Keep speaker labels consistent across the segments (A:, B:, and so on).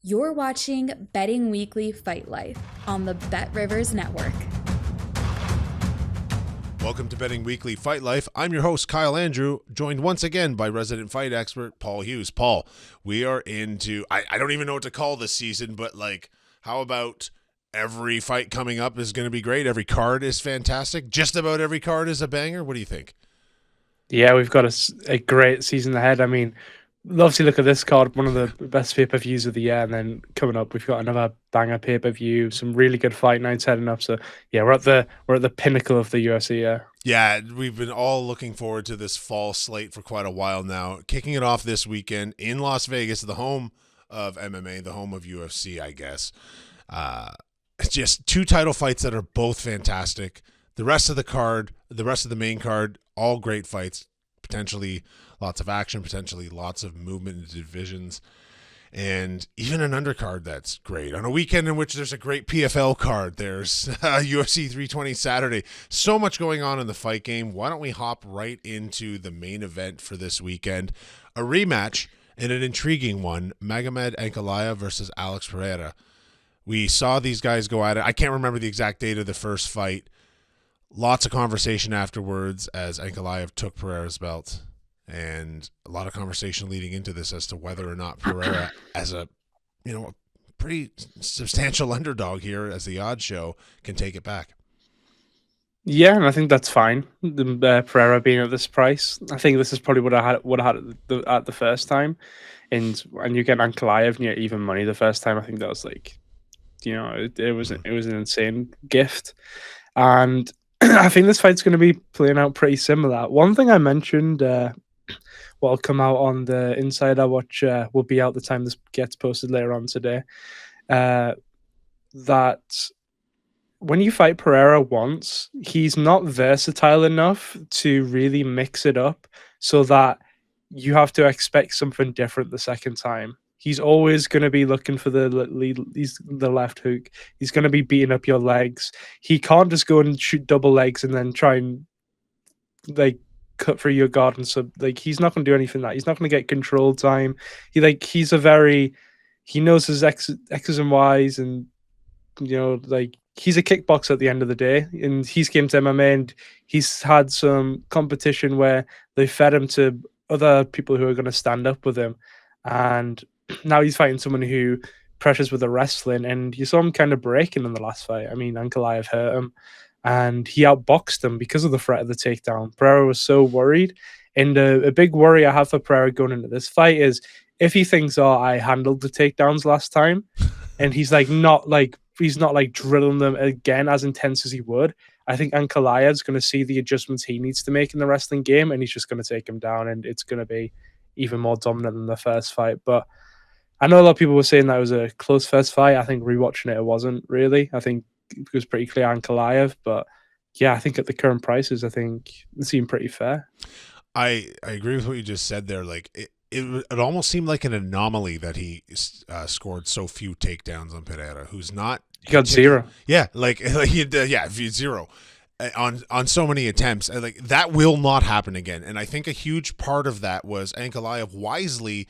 A: You're watching Betting Weekly Fight Life on the Bet Rivers Network.
B: Welcome to Betting Weekly Fight Life. I'm your host, Kyle Andrew, joined once again by resident fight expert Paul Hughes. Paul, we are into, I don't even know what to call this season, but how about every fight coming up is going to be great? Every card is fantastic. Just about every card is a banger. What do you think?
C: Yeah, we've got a great season ahead. I mean, obviously look at this card, one of the best pay-per-views of the year, and then coming up we've got another banger pay-per-view, some really good fight nights heading up. So yeah, we're at the pinnacle of the UFC.
B: Yeah, we've been all looking forward to this fall slate for quite a while now. Kicking it off this weekend in Las Vegas, the home of MMA, the home of UFC, I guess. Just two title fights that are both fantastic. The rest of the main card, all great fights, potentially lots of action, potentially lots of movement in divisions, and even an undercard that's great. On a weekend in which there's a great PFL card, there's UFC 320 Saturday. So much going on in the fight game. Why don't we hop right into the main event for this weekend? A rematch and an intriguing one, Magomed Ankalaev versus Alex Pereira. We saw these guys go at it. I can't remember the exact date of the first fight. Lots of conversation afterwards as Ankalaev took Pereira's belt, and a lot of conversation leading into this as to whether or not Pereira, as a pretty substantial underdog here, as the odds show, can take it back.
C: Yeah, and I think that's fine. Pereira being at this price, I think this is probably what I had at the first time, and you get Ankalaev near even money the first time. I think that was it was an insane gift, and I think this fight's going to be playing out pretty similar. One thing I mentioned, what'll come out on the Insider Watch, will be out the time this gets posted later on today, that when you fight Pereira once, he's not versatile enough to really mix it up so that you have to expect something different the second time. He's always going to be looking for the left hook. He's going to be beating up your legs. He can't just go and shoot double legs and then try and cut through your guard. And so he's not going to do anything like that. He's not going to get control time. He knows his X's and Y's, and he's a kickboxer at the end of the day. And he's came to MMA and he's had some competition where they fed him to other people who are going to stand up with him. And now he's fighting someone who pressures with the wrestling, and you saw him kind of breaking in the last fight. I mean, Ankalaev hurt him, and he outboxed him because of the threat of the takedown. Pereira was so worried, and a big worry I have for Pereira going into this fight is if he thinks, I handled the takedowns last time, and he's not drilling them again as intense as he would. I think Ankalaev's going to see the adjustments he needs to make in the wrestling game, and he's just going to take him down, and it's going to be even more dominant than the first fight. But I know a lot of people were saying that it was a close first fight. I think rewatching it wasn't really. I think it was pretty clear Ankalaev, but yeah, I think at the current prices, I think it seemed pretty fair.
B: I agree with what you just said there. It almost seemed like an anomaly that he scored so few takedowns on Pereira, who's not.
C: He got zero.
B: Yeah, zero on so many attempts. That will not happen again. And I think a huge part of that was Ankalaev wisely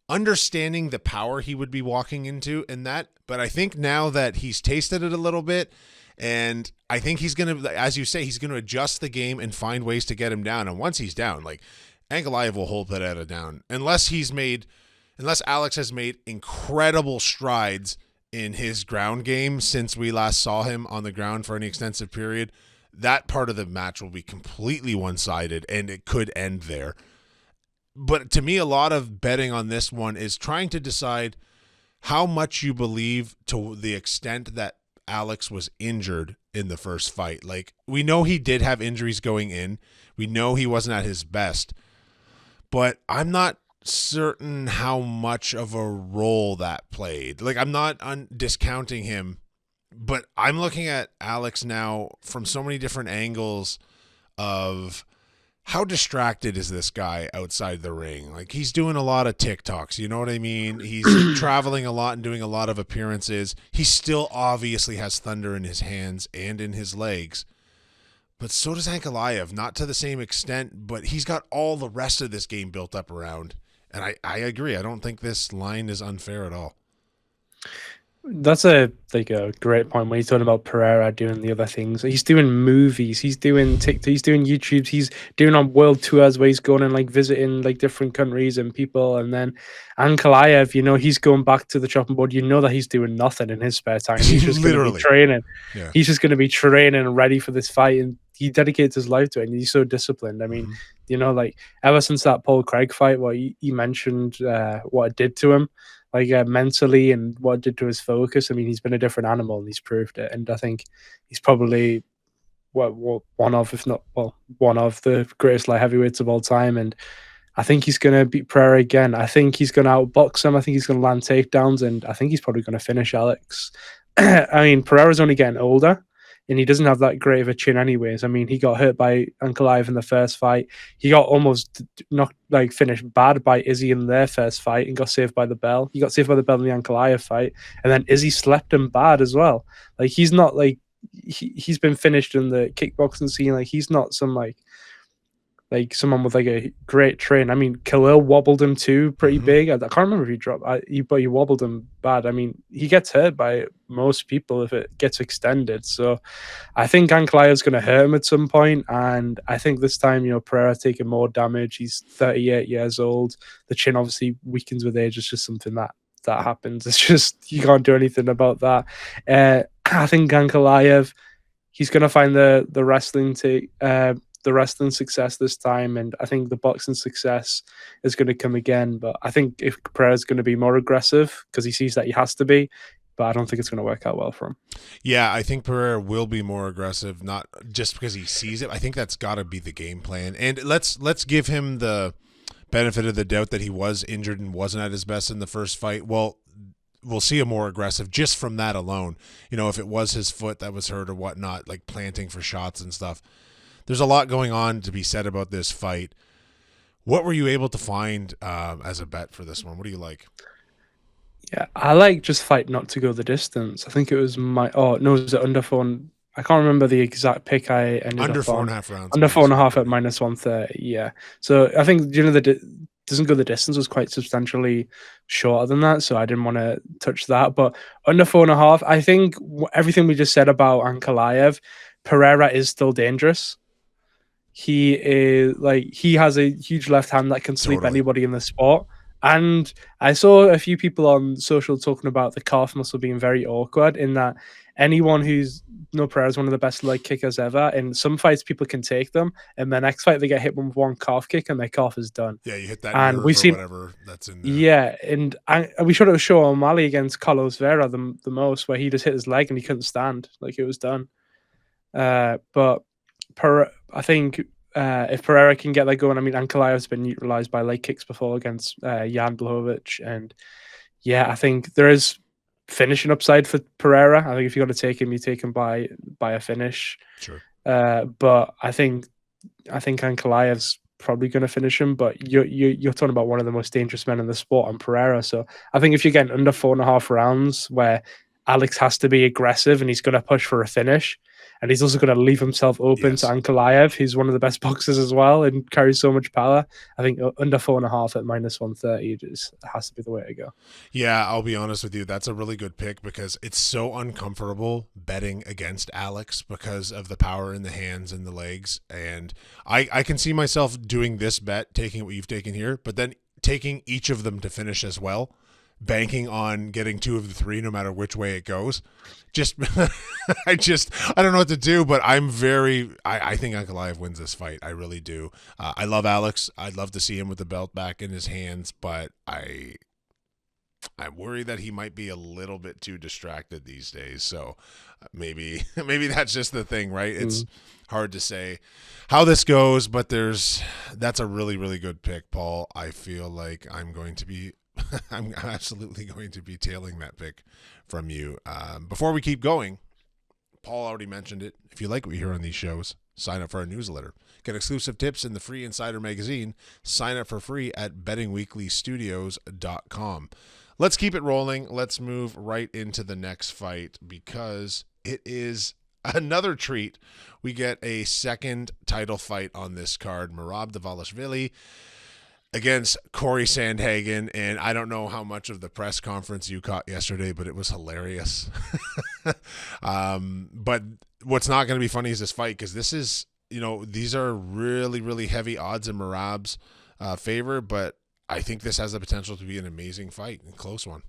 B: understanding the power he would be walking into in that. But I think now that he's tasted it a little bit, and I think he's going to, as you say, he's going to adjust the game and find ways to get him down. And once he's down, Ankalaev will hold Pereira down unless Alex has made incredible strides in his ground game since we last saw him on the ground for any extensive period. That part of the match will be completely one-sided, and it could end there. But to me, a lot of betting on this one is trying to decide how much you believe to the extent that Alex was injured in the first fight. We know he did have injuries going in. We know he wasn't at his best. But I'm not certain how much of a role that played. I'm not discounting him, but I'm looking at Alex now from so many different angles of how distracted is this guy outside the ring? He's doing a lot of TikToks, you know what I mean? He's traveling a lot and doing a lot of appearances. He still obviously has thunder in his hands and in his legs. But so does Ankalaev, not to the same extent, but he's got all the rest of this game built up around. And I agree. I don't think this line is unfair at all.
C: That's a great point when he's talking about Pereira doing the other things. He's doing movies, he's doing TikTok, he's doing YouTubes, he's doing on world tours where he's going and like visiting like different countries and people. And then Ankalaev, he's going back to the chopping board. You know that he's doing nothing in his spare time. He's just going to be training.
B: Yeah.
C: He's just going to be training and ready for this fight, and he dedicates his life to it. And he's so disciplined. I mean, like ever since that Paul Craig fight, what he mentioned, what it did to him. Like mentally and what it did to his focus. I mean, he's been a different animal and he's proved it. And I think he's probably one of the greatest light heavyweights of all time. And I think he's going to beat Pereira again. I think he's going to outbox him. I think he's going to land takedowns, and I think he's probably going to finish Alex. I mean, Pereira's only getting older, and he doesn't have that great of a chin anyways. I mean, he got hurt by Ankalaev in the first fight. He got almost finished bad by Izzy in their first fight and got saved by the bell. He got saved by the bell in the Ankalaev fight. And then Izzy slept him bad as well. Like, he's not like, he's been finished in the kickboxing scene. Like, he's not some someone with like a great train. I mean, Khalil wobbled him too, pretty big. I can't remember if he dropped, but he wobbled him bad. I mean, he gets hurt by most people if it gets extended. So I think Ankalaev's going to hurt him at some point, and I think this time, Pereira taking more damage. He's 38 years old. The chin obviously weakens with age. It's just something that happens. It's just, you can't do anything about that. I think Ankalaev, he's going to find the wrestling success this time, and I think the boxing success is going to come again. But I think if Pereira's going to be more aggressive because he sees that he has to be, but I don't think it's going to work out well for him.
B: Yeah, I think Pereira will be more aggressive, not just because he sees it. I think that's got to be the game plan. And let's give him the benefit of the doubt that he was injured and wasn't at his best in the first fight. Well, we'll see him more aggressive just from that alone. If it was his foot that was hurt or whatnot, like planting for shots and stuff. There's a lot going on to be said about this fight. What were you able to find as a bet for this one? What do you like?
C: Yeah, I like just fight not to go the distance. I think it was was it under 4? I can't remember the exact pick I ended
B: under
C: up
B: 4.5 rounds.
C: Under 4.5 at minus 130. Yeah. So I think, doesn't go the distance was quite substantially shorter than that. So I didn't want to touch that. But under 4.5, I think everything we just said about Ankalaev, Pereira is still dangerous. He has a huge left hand that can sweep anybody in the sport. And I saw a few people on social talking about the calf muscle being very awkward, in that anyone who's Pereira is one of the best leg kickers ever. In some fights, people can take them, and the next fight they get hit with one calf kick and their calf is done.
B: Yeah, you hit that
C: and
B: nerve or whatever that's in there.
C: Yeah, and we showed it with Sean O'Malley against Carlos Vera the most, where he just hit his leg and he couldn't stand, like it was done. But I think if Pereira can get that going, I mean, Ankalaev's been neutralized by leg kicks before against Jan Blachowicz, and yeah, I think there is finishing upside for Pereira. I think if you got to take him, you take him by a finish.
B: Sure.
C: But I think Ankalaev's probably going to finish him. But you're talking about one of the most dangerous men in the sport on Pereira. So I think if you're getting under 4.5 rounds, where Alex has to be aggressive and he's going to push for a finish, and he's also going to leave himself open to Ankalaev, who's one of the best boxers as well and carries so much power. I think under 4.5 at minus 130 has to be the way to go.
B: Yeah, I'll be honest with you. That's a really good pick, because it's so uncomfortable betting against Alex because of the power in the hands and the legs. And I can see myself doing this bet, taking what you've taken here, but then taking each of them to finish as well, banking on getting 2 of the 3 no matter which way it goes. I don't know what to do, but I think Ankalaev wins this fight. I really do. I love Alex. I'd love to see him with the belt back in his hands, but I'm worried that he might be a little bit too distracted these days. So maybe that's just the thing, right? It's hard to say how this goes, but that's a really, really good pick, Paul. I feel like I'm absolutely going to be tailing that pick from you. Before we keep going, Paul already mentioned it. If you like what you hear on these shows, sign up for our newsletter. Get exclusive tips in the free Insider magazine. Sign up for free at bettingweeklystudios.com. Let's keep it rolling. Let's move right into the next fight, because it is another treat. We get a second title fight on this card. Merab Dvalishvili against Cory Sandhagen, and I don't know how much of the press conference you caught yesterday, but it was hilarious. But what's not going to be funny is this fight, because this is, these are really, really heavy odds in Merab's favor, but I think this has the potential to be an amazing fight, a close one.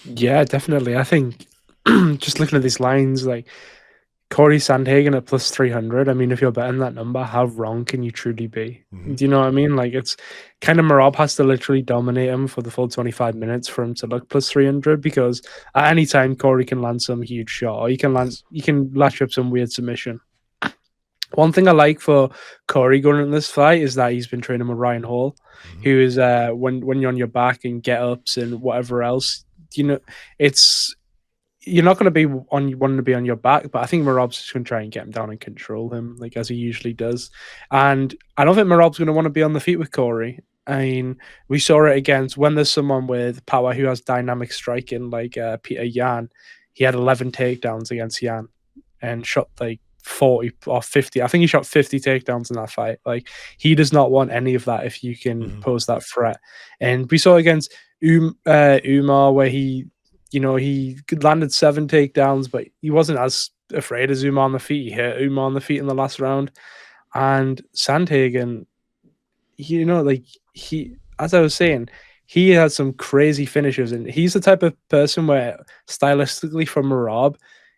C: Yeah, definitely. I think just looking at these lines, like Cory Sandhagen at plus 300. I mean, if you're betting that number, how wrong can you truly be?
B: Mhm.
C: Do you know what I mean? Like, it's kind of Merab has to literally dominate him for the full 25 minutes for him to look plus 300, because at any time Cory can land some huge shot, or you can latch up some weird submission. One thing I like for Cory going in this fight is that he's been training with Ryan Hall, who is when you're on your back and get ups and whatever else, it's you're not going to be wanting to be on your back, but I think Merab's just going to try and get him down and control him, like as he usually does. And I don't think Merab's going to want to be on the feet with Cory. I mean, we saw it against when there's someone with power who has dynamic striking, like Peter Yan. He had 11 takedowns against Yan and shot like 40 or 50. I think he shot 50 takedowns in that fight. Like, he does not want any of that if you can pose that threat. And we saw against Umar, where he landed 7 takedowns, but he wasn't as afraid as Umar on the feet. He hit Umar on the feet in the last round. And Sandhagen, as I was saying, he has some crazy finishes, and he's the type of person where stylistically for Merab,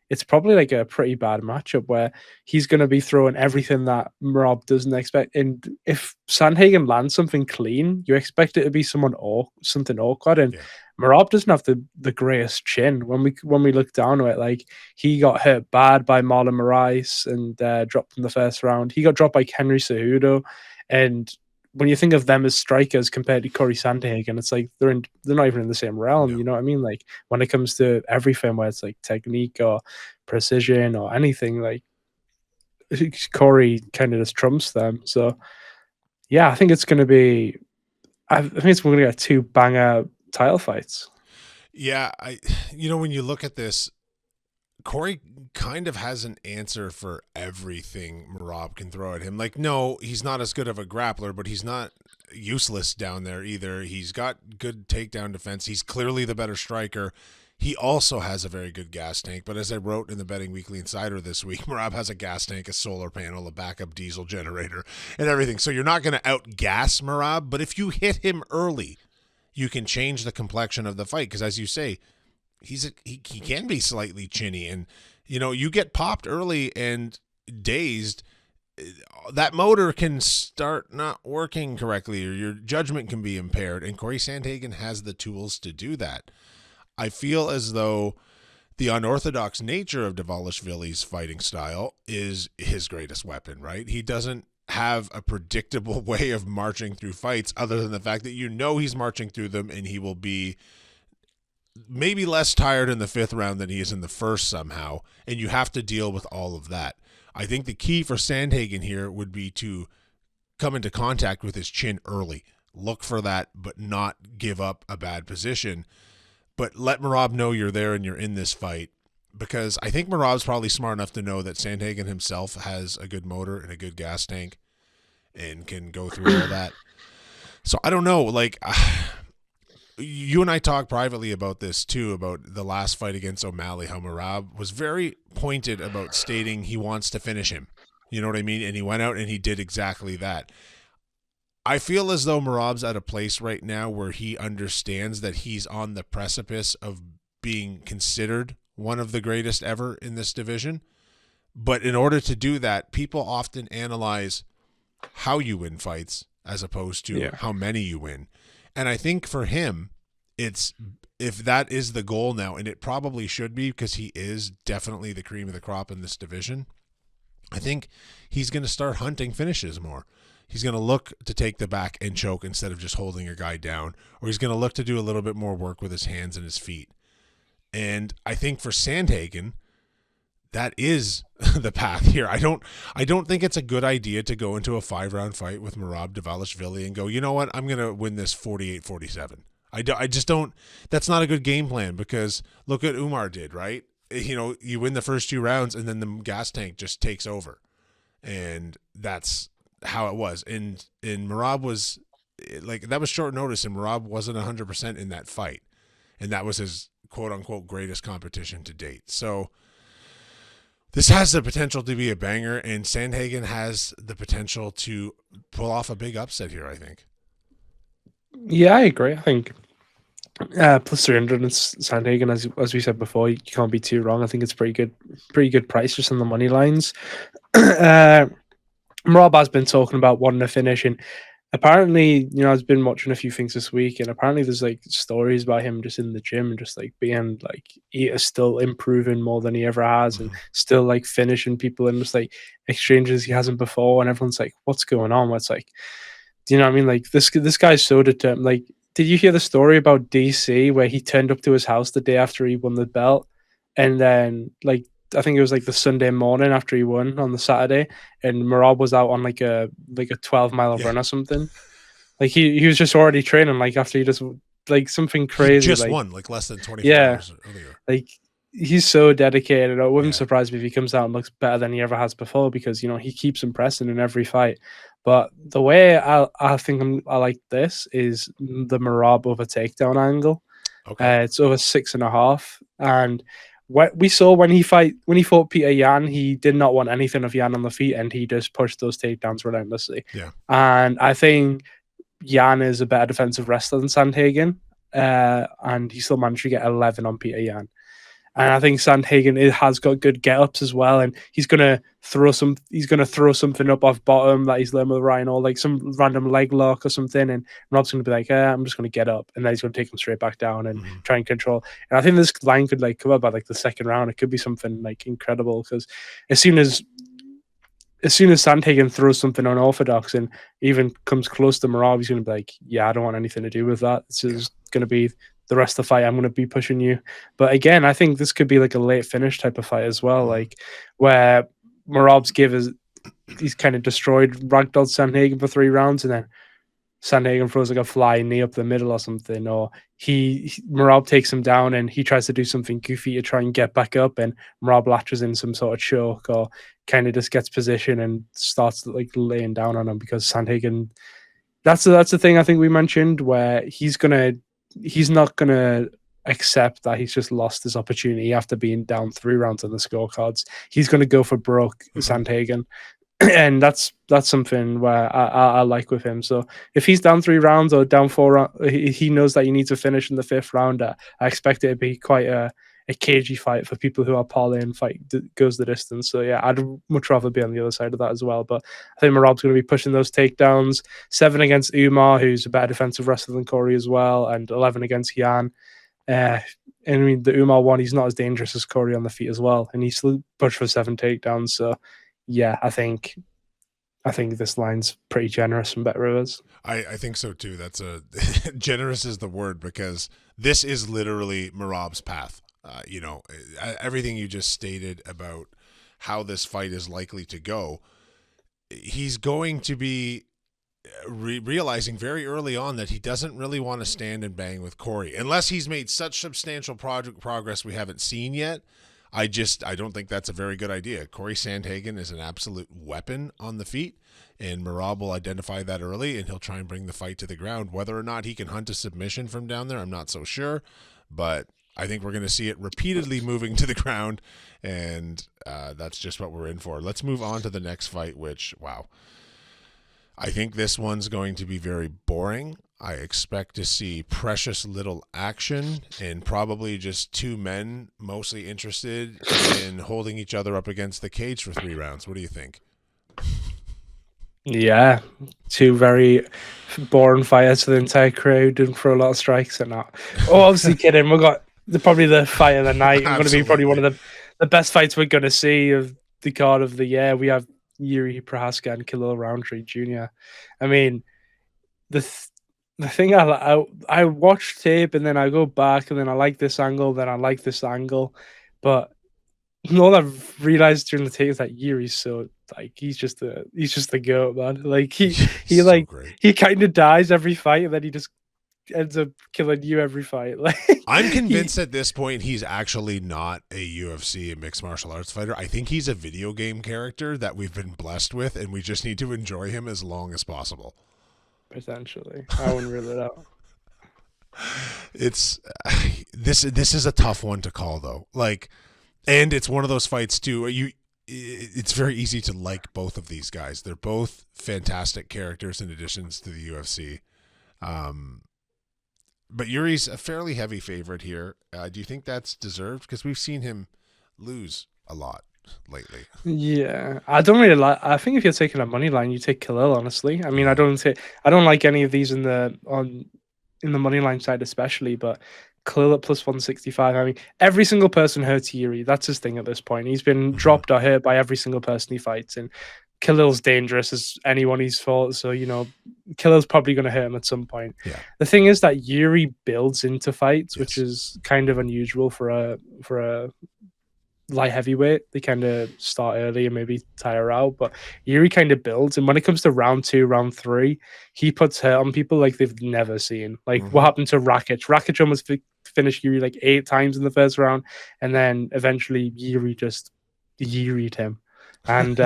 C: it's probably like a pretty bad matchup where he's going to be throwing everything that Merab doesn't expect. And if Sandhagen lands something clean, you expect it to be something awkward. And Merab doesn't have the greatest chin. When we look down at it, like, he got hit bad by Marlon Moraes and dropped in the first round. He got dropped by Henry Cejudo, and when you think of them as strikers compared to Cory Sandhagen, it's like they're not even in the same realm.
B: No.
C: You know what I mean? Like, when it comes to everything, where it's like technique or precision or anything, like, Cory kind of just trumps them. So yeah, I think it's going to be. I think we're going to get 2 banger title fights.
B: Yeah, when you look at this, Cory kind of has an answer for everything Merab can throw at him. Like, no, he's not as good of a grappler, but he's not useless down there either. He's got good takedown defense. He's clearly the better striker. He also has a very good gas tank, but as I wrote in the Betting Weekly Insider this week, Merab has a gas tank, a solar panel, a backup diesel generator, and everything. So you're not going to outgas Merab, but if you hit him early, you can change the complexion of the fight, because as you say, he can be slightly chinny, and you get popped early and dazed, that motor can start not working correctly, or your judgment can be impaired, and Cory Sandhagen has the tools to do that. I feel as though the unorthodox nature of Dvalishvili's fighting style is his greatest weapon, right? He doesn't have a predictable way of marching through fights, other than the fact that he's marching through them, and he will be maybe less tired in the 5th round than he is in the first somehow, and you have to deal with all of that. I think the key for Sandhagen here would be to come into contact with his chin early. Look for that, but not give up a bad position. But let Merab know you're there and you're in this fight, because I think Merab's probably smart enough to know that Sandhagen himself has a good motor and a good gas tank and can go through all that. So I don't know, like, you and I talked privately about this too, about the last fight against O'Malley, how Merab was very pointed about stating he wants to finish him. You know what I mean? And he went out and he did exactly that. I feel as though Merab's at a place right now where he understands that he's on the precipice of being considered one of the greatest ever in this division. But in order to do that, people often analyze how you win fights as opposed to how many you win. And I think for him, if that is the goal now, and it probably should be, because he is definitely the cream of the crop in this division, I think he's going to start hunting finishes more. He's going to look to take the back and choke instead of just holding a guy down, or he's going to look to do a little bit more work with his hands and his feet. And I think for Sandhagen, that is the path here. I don't think it's a good idea to go into a 5-round fight with Merab Dvalishvili and go, you know what, I'm going to win this 48-47. I just don't. That's not a good game plan, because look what Umar did, right? You win the first 2 rounds and then the gas tank just takes over. And that's how it was. And Merab was like, that was short notice, and Merab wasn't 100% in that fight, and that was his quote unquote greatest competition to date. So this has the potential to be a banger, and Sandhagen has the potential to pull off a big upset here, I think.
C: Yeah, I agree. I think plus 300 in Sandhagen, as we said before, you can't be too wrong. I think it's pretty good price just on the money lines. Rob has been talking about wanting to finish, and apparently, I've been watching a few things this week, and apparently there's like stories about him just in the gym and just like being like, he is still improving more than he ever has, and still like finishing people in just like exchanges he hasn't before, and everyone's like, what's going on? What's like, do you know what I mean? Like this guy's so determined. Like, did you hear the story about DC where he turned up to his house the day after he won the belt, and then like, I think it was like the Sunday morning after he won on the Saturday, and Merab was out on like a 12-mile run or something. Like he was just already training like after he just like something crazy.
B: He just
C: like,
B: won like less than 24 hours earlier.
C: Like he's so dedicated. It wouldn't surprise me if he comes out and looks better than he ever has before, because he keeps impressing in every fight. But the way I think I like this is the Merab over takedown angle.
B: Okay.
C: It's over 6.5, and what we saw when he fought Peter Yan, he did not want anything of Yan on the feet, and he just pushed those takedowns relentlessly.
B: Yeah.
C: And I think Yan is a better defensive wrestler than Sandhagen, and he still managed to get 11 on Peter Yan. And I think Sandhagen has got good get-ups as well, and he's gonna throw something up off bottom that he's learned with Ryan, or like some random leg lock or something, and Rob's gonna be like, I'm just gonna get up, and then he's gonna take him straight back down and try and control. And I think this line could like come up by like the second round. It could be something like incredible, because as soon as Sandhagen throws something unorthodox and even comes close to Merab, he's gonna be like, I don't want anything to do with that. This is gonna be the rest of the fight. I'm going to be pushing you. But again, I think this could be like a late finish type of fight as well, like where Merab's he's kind of destroyed ragdolled Sandhagen for 3 rounds, and then Sandhagen throws like a flying knee up the middle or something, or Merab takes him down and he tries to do something goofy to try and get back up, and Merab latches in some sort of choke, or kind of just gets position and starts like laying down on him, because Sandhagen, that's the thing I think we mentioned, where he's not going to accept that he's just lost his opportunity after being down 3 rounds on the scorecards. He's going to go for broke, Sandhagen. And that's something where I like with him. So if he's down 3 rounds or down 4 rounds, he knows that he needs to finish in the 5th round. I expect it to be quite a cagey fight for people who are parlaying fight goes the distance. So yeah, I'd much rather be on the other side of that as well. But I think Merab's going to be pushing those takedowns. 7 against Umar, who's a better defensive wrestler than Cory as well, and 11 against Yan. And I mean, the Umar one, he's not as dangerous as Cory on the feet as well, and he still pushed for 7 takedowns. So yeah, I think this line's pretty generous from Bet Rivers.
B: I think so too. That's generous is the word, because this is literally Merab's path. Everything you just stated about how this fight is likely to go, he's going to be realizing very early on that he doesn't really want to stand and bang with Cory, unless he's made such substantial progress we haven't seen yet. I don't think that's a very good idea. Cory Sandhagen is an absolute weapon on the feet, and Merab will identify that early, and he'll try and bring the fight to the ground. Whether or not he can hunt a submission from down there, I'm not so sure, but I think we're going to see it repeatedly moving to the ground, and that's just what we're in for. Let's move on to the next fight, which, wow, I think this one's going to be very boring. I expect to see precious little action, and probably just 2 men mostly interested in holding each other up against the cage for 3 rounds. What do you think?
C: Yeah, 2 very boring fighters for the entire crowd, didn't throw a lot of strikes and that. Oh, obviously kidding. We've got probably the fight of the night. It's going to be probably one of the best fights we're going to see of the card of the year. We have Jiří Procházka and Khalil Rountree Jr. I mean, the thing I watch tape, and then I go back, and then I like this angle, then I like this angle, but all I've realized during the tape is that Jiří's so like he's just the goat, man. Like he
B: so
C: like
B: great.
C: he kind of dies every fight, and then he just ends up killing you every fight. Like,
B: I'm convinced at this point he's actually not a UFC and mixed martial arts fighter. I think he's a video game character that we've been blessed with, and we just need to enjoy him as long as possible.
C: Potentially, I wouldn't rule it out.
B: It's this is a tough one to call though. Like, and it's one of those fights too. It's very easy to like both of these guys. They're both fantastic characters in additions to the UFC. But Yuri's a fairly heavy favorite here. Do you think that's deserved? Because we've seen him lose a lot lately.
C: Yeah, I don't really like. I think if you're taking a money line, you take Khalil. Honestly, I mean, I don't like any of these in the money line side, especially. But Khalil at plus 165. I mean, every single person hurts Yuri. That's his thing at this point. He's been dropped or hurt by every single person he fights, and Khalil's dangerous as anyone he's fought. So Khalil's probably going to hurt him at some point.
B: Yeah.
C: The thing is that Yuri builds into fights,
B: Yes.
C: which is kind of unusual for a light heavyweight. They kind of start early and maybe tire out, but Yuri kind of builds. And when it comes to round 2, round 3, he puts hurt on people like they've never seen. Like what happened to Rakic? Rakic almost finished Yuri like 8 times in the first round, and then eventually Yuri just Yuri'd him. And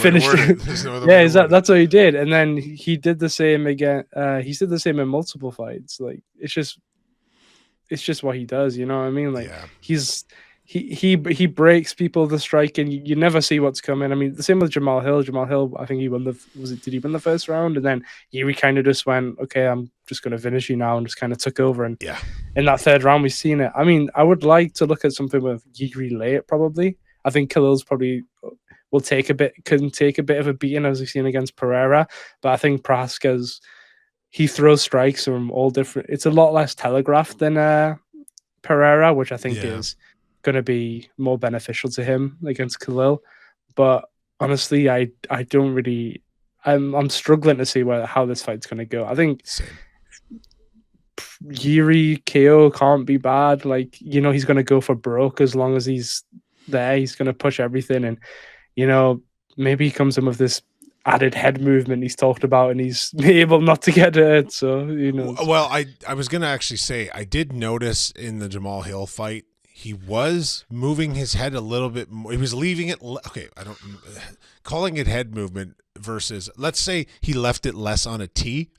C: finished. That's what he did. And then he did the same again. He did the same in multiple fights. Like it's just what he does. You know what I mean? Like he breaks people the strike, and you never see what's coming. I mean, the same with Jamal Hill. Jamal Hill, I think he won did he win the first round? And then Yuri kind of just went, okay, I'm just going to finish you now, and just kind of took over. And in that third round, we've seen it. I mean, I would like to look at something with Yuri late, probably. I think Khalil's probably can take a bit of a beating, as we've seen against Pereira. But I think Procházka's, he throws strikes from all different. It's a lot less telegraphed than Pereira, which I think is going to be more beneficial to him against Khalil. But honestly, I don't really. I'm struggling to see how this fight's going to go. I think Yuri KO can't be bad. Like, he's going to go for broke as long as he's there. He's going to push everything, and maybe he comes in with this added head movement he's talked about, and he's able not to get hurt. So
B: Well, I was going to actually say, I did notice in the Jamal Hill fight, he was moving his head a little bit more. He was leaving it. Okay, calling it head movement versus, let's say he left it less on a T.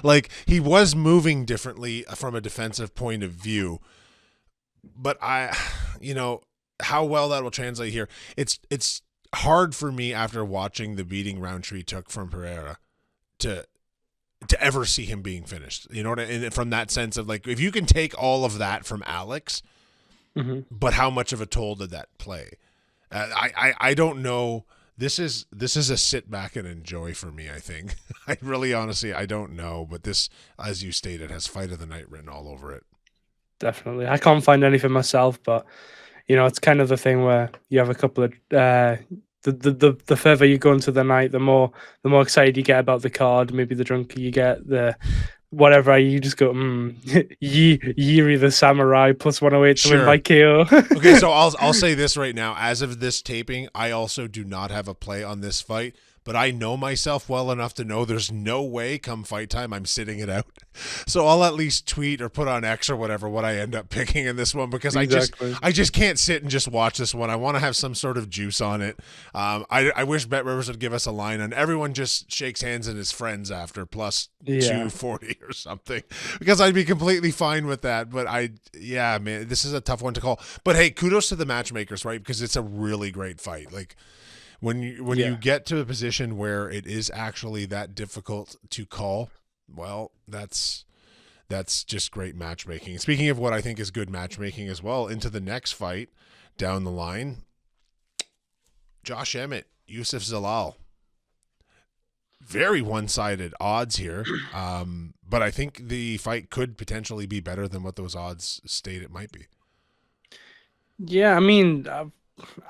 B: Like, he was moving differently from a defensive point of view. But how well that will translate here. It's hard for me after watching the beating Rountree took from Pereira to ever see him being finished. You know what I mean? From that sense of, like, if you can take all of that from Alex, but how much of a toll did that play? I don't know. This is a sit back and enjoy for me, I think. I really honestly, I don't know, but this, as you stated, has fight of the night written all over it. Definitely.
C: I can't find anything myself, but it's kind of the thing where you have a couple of the further you go into the night, the more excited you get about the card. Maybe the drunker you get, the whatever, you just go, Yuri the Samurai plus 108 to win by KO.
B: Okay, so I'll say this right now. As of this taping, I also do not have a play on this fight, but I know myself well enough to know there's no way come fight time I'm sitting it out. So I'll at least tweet or put on X or whatever what I end up picking in this one, because I just can't sit and just watch this one. I want to have some sort of juice on it. I wish Bet Rivers would give us a line on everyone just shakes hands and is friends after plus 240 or something, because I'd be completely fine with that. But man, this is a tough one to call. But hey, kudos to the matchmakers, right? Because it's a really great fight. Like, when you get to a position where it is actually that difficult to call, well, that's just great matchmaking. Speaking of what I think is good matchmaking as well, into the next fight down the line, Josh Emmett, Youssef Zalal. Very one-sided odds here, but I think the fight could potentially be better than what those odds state it might be.
C: Yeah, I mean,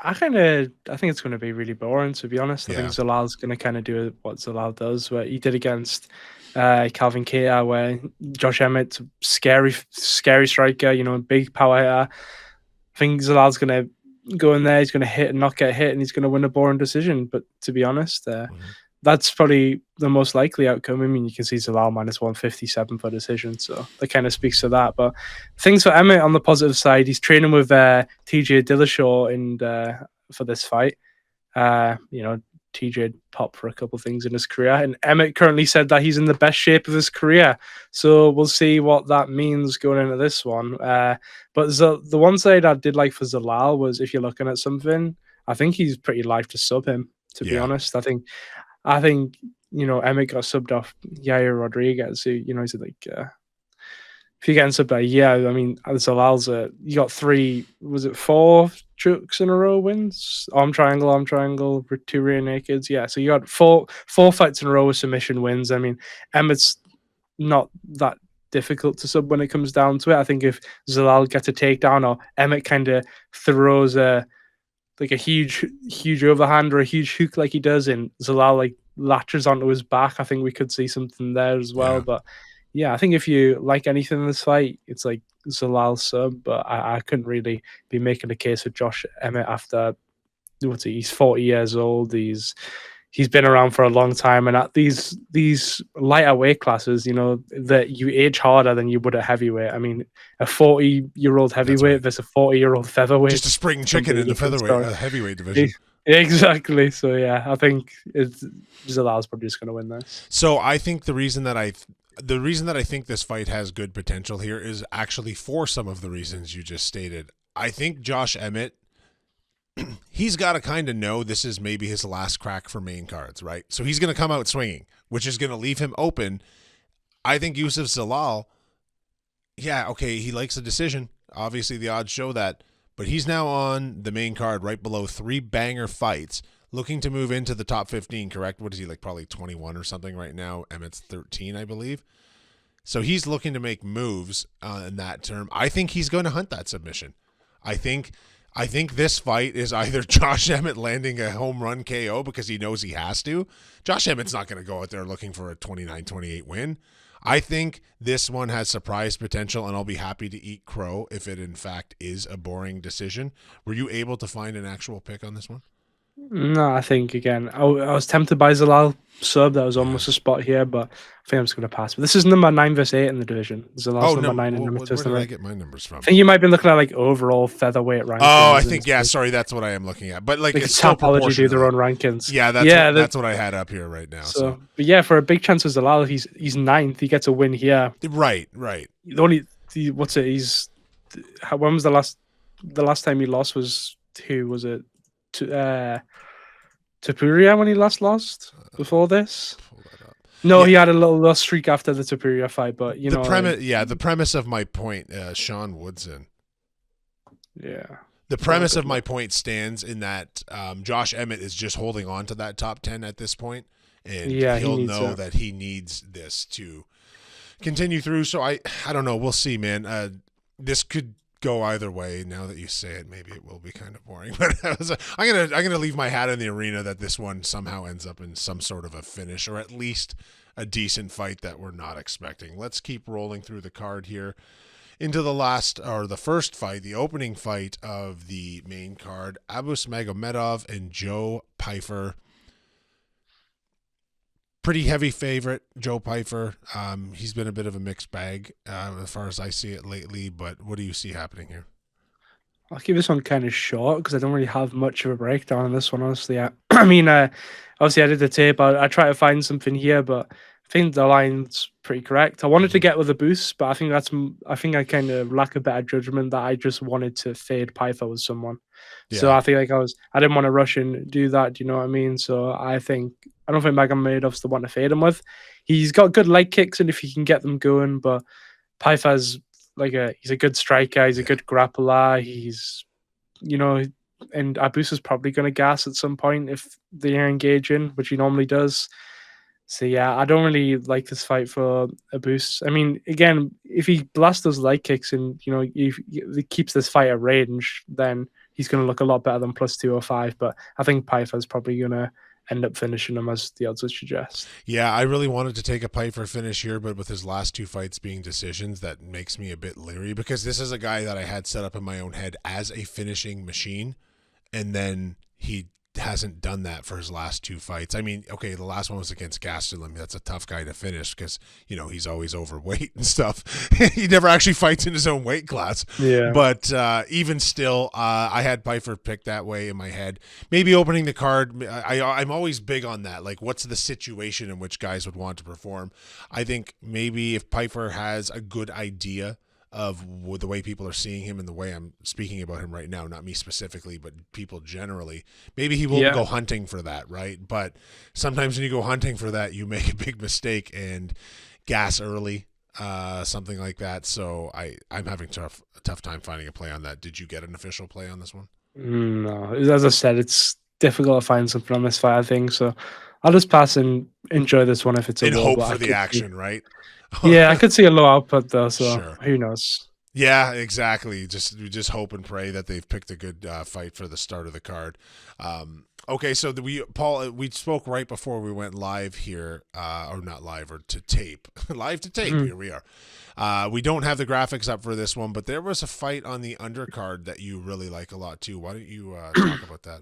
C: I think it's going to be really boring, to be honest. I think Zalal's going to kind of do what Zalal does, what he did against Calvin Keita, where Josh Emmett, scary striker, big power hitter. I think Zalal's going to go in there, he's going to hit and not get hit, and he's going to win a boring decision. But to be honest, that's probably the most likely outcome. I mean, you can see Zalal minus 157 for decision, so that kind of speaks to that. But things for Emmett on the positive side, he's training with TJ Dillashaw for this fight. TJ popped for a couple of things in his career, and Emmett currently said that he's in the best shape of his career. So we'll see what that means going into this one. But the one side I did like for Zalal was, if you're looking at something, I think he's pretty live to sub him, to be honest. I think Emmett got subbed off Yair Rodriguez, who, he's like, if you're getting subbed by I mean, Zalal's you got 4 chokes in a row wins? Arm triangle, 2 rear nakeds. Yeah, so you got four fights in a row with submission wins. I mean, Emmett's not that difficult to sub when it comes down to it. I think if Zalal gets a takedown or Emmett kind of throws a huge overhand or a huge hook like he does, and Zalal latches onto his back, I think we could see something there as well. But yeah, I think if you like anything in this fight, it's like Zalal sub, but I couldn't really be making a case for Josh Emmett after he's 40 years old. He's been around for a long time, and at these lighter weight classes, that you age harder than you would at heavyweight. I mean, a 40-year-old heavyweight versus a 40-year-old featherweight.
B: Just a spring chicken in the heavyweight division.
C: Exactly. So yeah, I think Zalal's probably just going to win this.
B: So I think the reason that I think this fight has good potential here is actually for some of the reasons you just stated. I think Josh Emmett, he's got to kind of know this is maybe his last crack for main cards, right? So he's going to come out swinging, which is going to leave him open. I think Youssef Zalal, he likes a decision. Obviously, the odds show that. But he's now on the main card right below 3 banger fights, looking to move into the top 15, correct? What is he, probably 21 or something right now? Emmett's 13, I believe. So he's looking to make moves in that term. I think he's going to hunt that submission. I think this fight is either Josh Emmett landing a home run KO because he knows he has to. Josh Emmett's not going to go out there looking for a 29-28 win. I think this one has surprise potential, and I'll be happy to eat crow if it in fact is a boring decision. Were you able to find an actual pick on this one?
C: No, I think, again, I was tempted by Zalal sub. That was almost a spot here, but I think I'm just going to pass. But this is number 9 versus 8 in the division. Zalal's number 9 in
B: where did I get my numbers from?
C: I think you might be looking at overall featherweight rankings.
B: Oh, I think, sorry, that's what I am looking at. But it's
C: Topology do their own rankings.
B: Yeah, that's what I had up here right now. So.
C: But yeah, for a big chance of Zalal, he's 9th. He gets a win here.
B: Right.
C: When was the last time he lost was who was it? Topuria when he last lost before this. No, he had a little loss streak after the Topuria fight, but
B: the premise of my point, Sean Woodson.
C: Yeah.
B: The premise of my point stands in that Josh Emmett is just holding on to that top 10 at this point, and he'll know that he needs this to continue through. So I don't know. We'll see, man. This could go either way. Now that you say it, maybe it will be kind of boring, but I'm gonna leave my hat in the arena that this one somehow ends up in some sort of a finish, or at least a decent fight that we're not expecting. Let's keep rolling through the card here into the first fight, the opening fight of the main card. Abus Magomedov and Joe Pyfer. Pretty heavy favorite, Joe Pyfer. He's been a bit of a mixed bag as far as I see it lately, but what do you see happening here?
C: I'll keep this one kind of short because I don't really have much of a breakdown on this one, honestly. I mean, obviously I did the tape. I try to find something here, but I think the line's pretty correct. I wanted to get with a boost, but I think I kind of lack a better judgment that I just wanted to fade Pyfer with someone. Yeah. So I think I didn't want to rush and do that. Do you know what I mean? So I don't think Magomedov's the one to fade him with. He's got good leg kicks, and if he can get them going, but Pyfer's he's a good striker. He's a good grappler. He's, and Abus is probably going to gas at some point if they are engaging, which he normally does. So yeah, I don't really like this fight for Abus. I mean, again, if he blasts those leg kicks and if he keeps this fight at range, then he's going to look a lot better than plus 205. But I think Pyfer's probably going to end up finishing him, as the odds would suggest.
B: Yeah, I really wanted to take a Pyfer finish here, but with his last 2 fights being decisions, that makes me a bit leery, because this is a guy that I had set up in my own head as a finishing machine, and then he hasn't done that for his last 2 fights. I mean, okay, the last one was against Gastelum. I mean, that's a tough guy to finish because, he's always overweight and stuff. He never actually fights in his own weight class.
C: Yeah.
B: But even still, I had Pyfer picked that way in my head. Maybe opening the card, I'm always big on that. Like, what's the situation in which guys would want to perform? I think maybe if Pyfer has a good idea of the way people are seeing him and the way I'm speaking about him right now, not me specifically, but people generally, maybe he won't go hunting for that, right? But sometimes when you go hunting for that, you make a big mistake and gas early, something like that. So I'm having a tough time finding a play on that. Did you get an official play on this one?
C: No, as I said, it's difficult to find something on this fight, I think. So I'll just pass and enjoy this one if it's a
B: in
C: war,
B: hope for the action, right?
C: Yeah, I could see a low output though, so
B: Sure.
C: Who knows?
B: Yeah, exactly. Just hope and pray that they've picked a good fight for the start of the card. Okay, so we spoke right before we went live here, or not live, or to tape. Live to tape, Here we are. We don't have the graphics up for this one, but there was a fight on the undercard that you really like a lot too. Why don't you talk about that?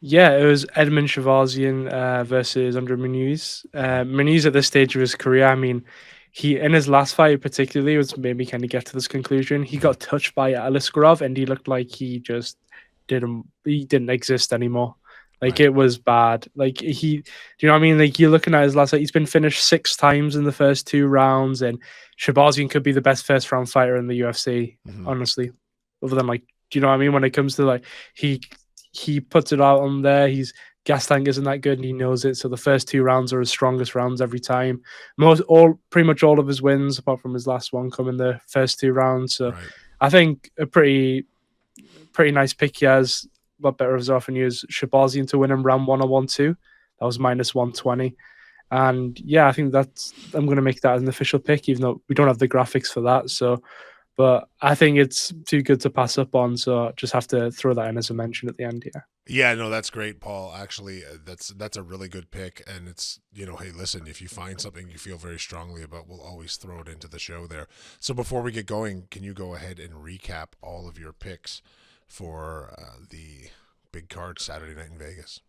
C: Yeah, it was Edmund Shavazian versus Andrew Muniz. Muniz at this stage of his career, I mean, he in his last fight particularly was made me kind of get to this conclusion. He got touched by Aliskerov and he looked like he just didn't exist anymore. Like It was bad. Like do you know what I mean? Like you're looking at his last fight, he's been finished 6 times in the first 2 rounds, and Shavazian could be the best first round fighter in the UFC, honestly. Other than do you know what I mean? When it comes to he puts it out on there. Gas tank isn't that good, and he knows it. So the first 2 rounds are his strongest rounds every time. Pretty much all of his wins, apart from his last one, come in the first 2 rounds. So I think a pretty nice pick he has. A lot better results than use Shabazian to win in round 1 or 1-2. That was -120. And yeah, I think I'm going to make that as an official pick, even though we don't have the graphics for that. So. But I think it's too good to pass up on, so just have to throw that in as a mention at the end here.
B: Yeah, no, that's great, Paul. Actually, that's a really good pick, and it's, hey, listen, if you find something you feel very strongly about, we'll always throw it into the show there. So before we get going, can you go ahead and recap all of your picks for the big card Saturday night in Vegas?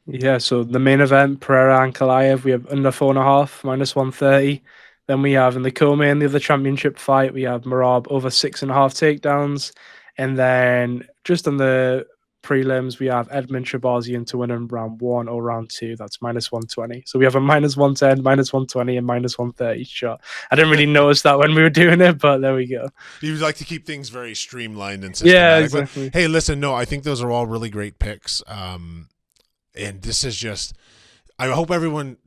C: Yeah, so the main event, Pereira Ankalaev, we have under 4.5, -130. Then we have in the co-main, the other championship fight, we have Merab over 6.5 takedowns. And then just on the prelims, we have Edmund Shabazian to win in round 1 or round 2. That's -120. So we have a -110, -120, and -130 shot. I didn't really notice that when we were doing it, but there we go.
B: You like to keep things very streamlined and systematic.
C: Yeah, exactly.
B: But, hey, listen, no, I think those are all really great picks. And this is just, I hope everyone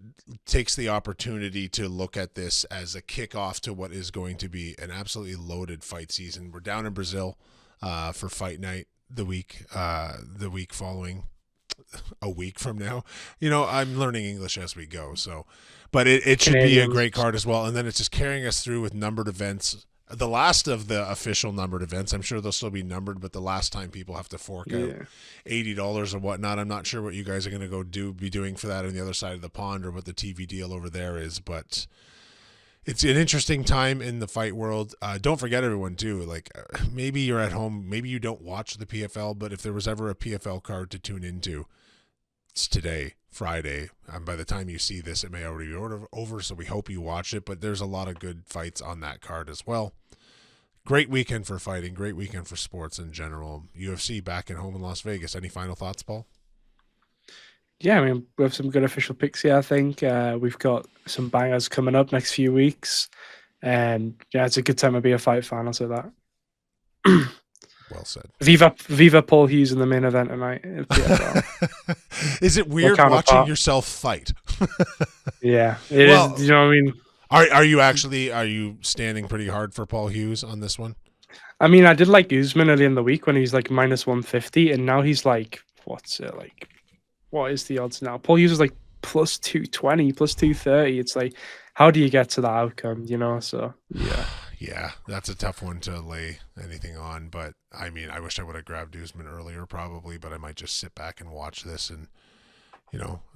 B: takes the opportunity to look at this as a kickoff to what is going to be an absolutely loaded fight season. We're down in Brazil for fight night the week following, a week from now. I'm learning English as we go, so but it should be a great card as well. And then it's just carrying us through with numbered events. The last of the official numbered events, I'm sure they'll still be numbered, but the last time people have to fork out $80 or whatnot. I'm not sure what you guys are going to be doing for that on the other side of the pond, or what the TV deal over there is, but it's an interesting time in the fight world. Don't forget, everyone, too, maybe you're at home, maybe you don't watch the PFL, but if there was ever a PFL card to tune into, it's today, Friday. By the time you see this, it may already be over, so we hope you watch it, but there's a lot of good fights on that card as well. Great weekend for fighting, great weekend for sports in general. UFC back at home in Las Vegas. Any final thoughts, Paul?
C: Yeah, I mean, we have some good official picks here, I think. We've got some bangers coming up next few weeks. And yeah, it's a good time to be a fight fan, I'll say that.
B: Well said.
C: Viva Paul Hughes in the main event tonight.
B: Is it weird watching yourself fight?
C: Yeah, it is. You know what I mean?
B: Are you standing pretty hard for Paul Hughes on this one?
C: I mean, I did like Usman early in the week when he's like -150, and now he's like, what is the odds now? Paul Hughes is like +220, +230. It's like, how do you get to that outcome, So, yeah.
B: Yeah, that's a tough one to lay anything on, but I mean, I wish I would have grabbed Usman earlier probably, but I might just sit back and watch this and,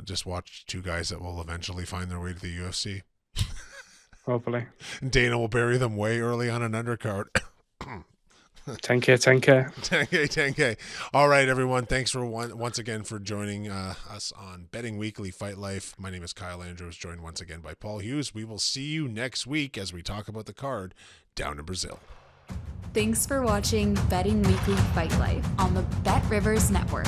B: just watch 2 guys that will eventually find their way to the UFC.
C: Hopefully.
B: Dana will bury them way early on an undercard.
C: 10K, 10K.
B: 10K, 10K. All right, everyone. Thanks for once again for joining us on Betting Weekly Fight Life. My name is Kyle Andrews, joined once again by Paul Hughes. We will see you next week as we talk about the card down in Brazil.
A: Thanks for watching Betting Weekly Fight Life on the Bet Rivers Network.